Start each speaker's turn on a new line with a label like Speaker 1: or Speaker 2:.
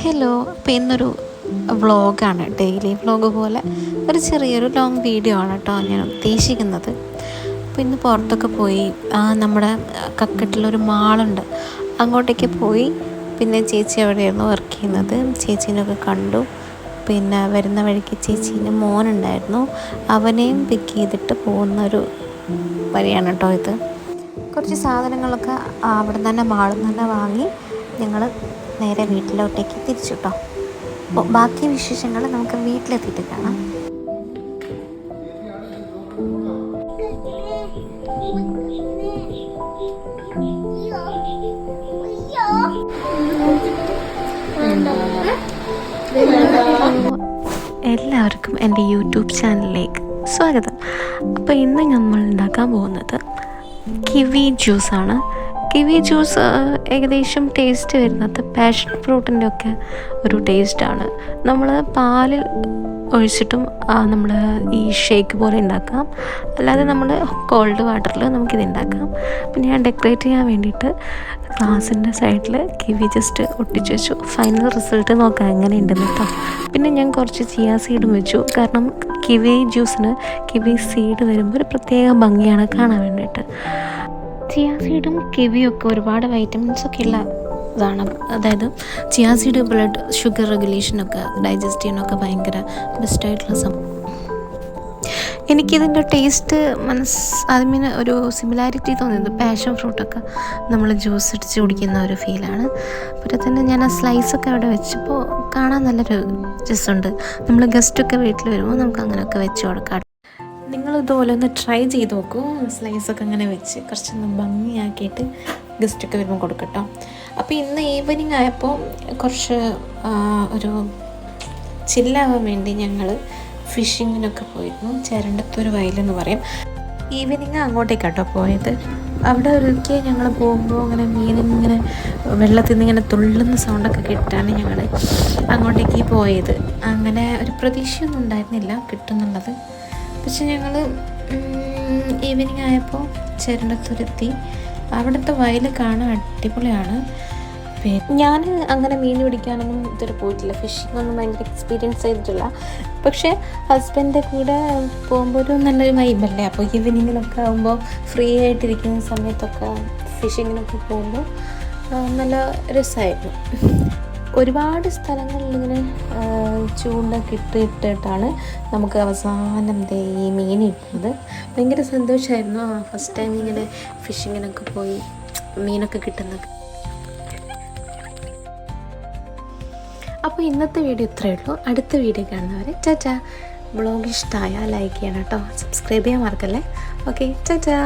Speaker 1: Hello, അപ്പോൾ ഇന്നൊരു വ്ളോഗാണ്, ഡെയിലി വ്ളോഗ് പോലെ ഒരു ചെറിയൊരു ലോങ് വീഡിയോ ആണ് കേട്ടോ ഞാൻ ഉദ്ദേശിക്കുന്നത്. അപ്പോൾ ഇന്ന് പുറത്തൊക്കെ പോയി നമ്മുടെ കക്കട്ടിലൊരു മാളുണ്ട്, അങ്ങോട്ടേക്ക് പോയി. പിന്നെ ചേച്ചി എവിടെയായിരുന്നു വർക്ക് ചെയ്യുന്നത്, ചേച്ചീനൊക്കെ കണ്ടു. പിന്നെ വരുന്ന വഴിക്ക് ചേച്ചീന് മോനുണ്ടായിരുന്നു, അവനെയും പിക്ക് ചെയ്തിട്ട് പോകുന്നൊരു വഴിയാണ് കേട്ടോ ഇത്. കുറച്ച് സാധനങ്ങളൊക്കെ അവിടെ നിന്ന് തന്നെ മാളിൽ നിന്ന് തന്നെ വാങ്ങി ഞങ്ങൾ നേരെ വീട്ടിലോട്ടേക്ക് തിരിച്ചു കേട്ടോ. അപ്പോൾ ബാക്കി വിശേഷങ്ങൾ നമുക്ക് വീട്ടിലെത്തിയിട്ട് കാണാം. എല്ലാവർക്കും എൻ്റെ യൂട്യൂബ് ചാനലിലേക്ക് സ്വാഗതം. അപ്പോൾ ഇന്ന് നമ്മൾ ഉണ്ടാക്കാൻ പോകുന്നത് കിവി ജ്യൂസാണ്. കിവി ജ്യൂസ് ഏകദേശം ടേസ്റ്റ് വരുന്നത് പാഷൻ ഫ്രൂട്ടിൻ്റെ ഒക്കെ ഒരു ടേസ്റ്റാണ്. നമ്മൾ പാലിൽ ഒഴിച്ചിട്ടും നമ്മൾ ഈ ഷേക്ക് പോലെ ഉണ്ടാക്കാം, അല്ലാതെ നമ്മൾ കോൾഡ് വാട്ടറിൽ നമുക്കിത് ഉണ്ടാക്കാം. പിന്നെ ഞാൻ ഡെക്കറേറ്റ് ചെയ്യാൻ വേണ്ടിയിട്ട് ഗ്ലാസിൻ്റെ സൈഡിൽ കിവി ജസ്റ്റ് ഒട്ടിച്ച് വെച്ചു. ഫൈനൽ റിസൾട്ട് നോക്കാം എങ്ങനെ ഉണ്ടെന്ന് കേട്ടോ. പിന്നെ ഞാൻ കുറച്ച് ചിയാ സീഡും വെച്ചു, കാരണം കിവി ജ്യൂസിന് കിവി സീഡ് വരുമ്പോൾ ഒരു പ്രത്യേക ഭംഗിയാണ് കാണാൻ വേണ്ടിയിട്ട്. ചിയാ സീഡും കിവിയും ഒക്കെ ഒരുപാട് വൈറ്റമിൻസൊക്കെ ഉള്ള ഇതാണ്. അതായത് ചിയാ സീഡ് ബ്ലഡ് ഷുഗർ റെഗുലേഷനൊക്കെ ഡൈജസ്റ്റ് ചെയ്യാനൊക്കെ ഭയങ്കര ബെസ്റ്റായിട്ടുള്ള സംഭവം. എനിക്കിതിൻ്റെ ടേസ്റ്റ് അതിന് ഒരു സിമിലാരിറ്റി തോന്നിയത് പാഷൻ ഫ്രൂട്ടൊക്കെ നമ്മൾ ജ്യൂസ് അടിച്ച് കുടിക്കുന്ന ഒരു ഫീലാണ്. പിന്നെ തന്നെ ഞാൻ ആ സ്ലൈസൊക്കെ അവിടെ വെച്ചപ്പോൾ കാണാൻ നല്ലൊരു രസമുണ്ട്. നമ്മൾ ഗസ്റ്റൊക്കെ വീട്ടിൽ വരുമ്പോൾ നമുക്ക് അങ്ങനെയൊക്കെ വെച്ച് കൊടുക്കാം. നിങ്ങളിതുപോലെ ഒന്ന് ട്രൈ ചെയ്ത് നോക്കൂ. സ്ലൈസൊക്കെ അങ്ങനെ വെച്ച് കുറച്ചൊന്ന് ഭംഗിയാക്കിയിട്ട് ഗസ്റ്റൊക്കെ വരുമ്പോൾ കൊടുക്കട്ടോ. അപ്പോൾ ഇന്ന് ഈവനിങ് ആയപ്പോൾ കുറച്ച് ഒരു ചില്ലാവാൻ വേണ്ടി ഞങ്ങൾ ഫിഷിങ്ങിനൊക്കെ പോയിരുന്നു. ചരണ്ടത്തൂർ വയലെന്ന് പറയും. ഈവനിങ് അങ്ങോട്ടേക്കാട്ടോ പോയത്. അവിടെ ഒരിക്കൽ ഞങ്ങൾ പോകുമ്പോൾ അങ്ങനെ മീനിങ്ങനെ വെള്ളത്തിൽ നിന്ന് ഇങ്ങനെ തുള്ളുന്ന സൗണ്ടൊക്കെ കേട്ടാണ് ഞങ്ങൾ അങ്ങോട്ടേക്ക് പോയത്. അങ്ങനെ ഒരു പ്രതീക്ഷയൊന്നും ഉണ്ടായിരുന്നില്ല കിട്ടുന്നുള്ളത്. പക്ഷെ ഞങ്ങൾ ഈവനിങ് ആയപ്പോൾ ചരണ്ടത്തൂരെത്തി. അവിടുത്തെ വയൽ കാണാൻ അടിപൊളിയാണ്. ഞാൻ അങ്ങനെ മീൻ പിടിക്കാനൊന്നും ഇതുവരെ പോയിട്ടില്ല, ഫിഷിംഗ് ഒന്നും ഭയങ്കര എക്സ്പീരിയൻസ് ചെയ്തിട്ടില്ല. പക്ഷേ ഹസ്ബൻഡിൻ്റെ കൂടെ പോകുമ്പോൾ ഒരു നല്ലൊരു വൈബല്ലേ. അപ്പോൾ ഈവനിങ്ങിലൊക്കെ ആകുമ്പോൾ ഫ്രീ ആയിട്ടിരിക്കുന്ന സമയത്തൊക്കെ ഫിഷിങ്ങിനൊക്കെ പോകുമ്പോൾ നല്ല രസമായിരുന്നു. ഒരുപാട് സ്ഥലങ്ങളിലിങ്ങനെ ചൂണ്ടൊക്കെ ഇട്ടിട്ടാണ് നമുക്ക് അവസാനം ഈ മീൻ കിട്ടുന്നത്. ഭയങ്കര സന്തോഷമായിരുന്നു ഫസ്റ്റ് ടൈം ഇങ്ങനെ ഫിഷിങ്ങിനൊക്കെ പോയി മീനൊക്കെ കിട്ടുന്നത്. അപ്പോൾ ഇന്നത്തെ വീഡിയോ ഇത്രയേ ഉള്ളൂ. അടുത്ത വീഡിയോ കാണുന്നവരെ ടാറ്റാ. ബ്ലോഗ് ഇഷ്ടമായാൽ ലൈക്ക് ചെയ്യണം കേട്ടോ, സബ്സ്ക്രൈബ് ചെയ്യാൻ മറക്കല്ലേ. ഓക്കെ, ടാറ്റാ.